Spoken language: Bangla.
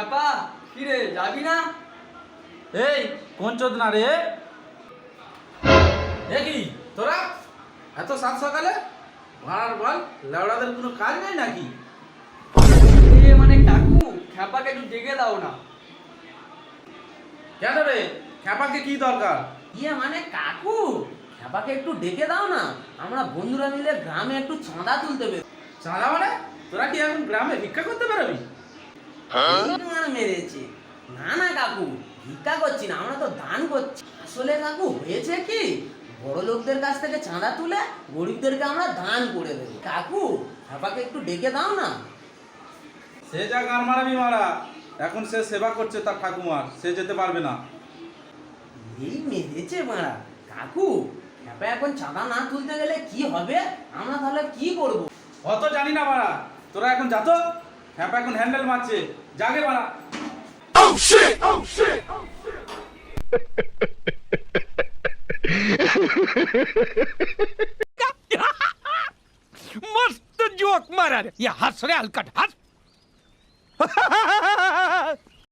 খ্যাপা কি রে যাবি না? এই কোন চোদ না রে? এ কি তোরা এত সাত সকালে ভাড়ার বল, লেওড়াদের কোনো কাজ নেই নাকি? মানে কাকু খ্যাপাকে একটু ডেকে দাও না। কেন রে, খ্যাপাকে কি দরকার? মানে কাকু খ্যাপাকে একটু ডেকে দাও না, আমরা বন্ধুরা মিলে গ্রামে একটু চাঁদা তুলতে হবে। চাঁদা মানে? তোরা কি এখন গ্রামে ভিক্ষা করতে পারবি? মেরেছে। না না কাকু, ভিক্ষা করছি না, আমরা তো দান করছি। আসলে কাকু হয়েছে কি, বড় লোকদের কাছ থেকে চাঁদা তুলে গরিবদেরকে আমরা দান করে দেবো। কাকু খ্যাপাকে একটু ডেকে দাও না। সে যা গান মারাবি মারা, এখন সে সেবা করছে তার ঠাকুমার, সে যেতে পারবে না। এই মেরেছে মারা। কাকু খ্যাপা এখন চাঁদা না তুলতে গেলে কি হবে, আমরা তাহলে কি করব? অত জানি না মারা, তোরা এখন যা তো। খ্যাপা এখন হ্যান্ডেল মারছে, জাগে মারা। Oh shit! Oh shit! मस्त जोक मारा रे. या हस रे हलकट हस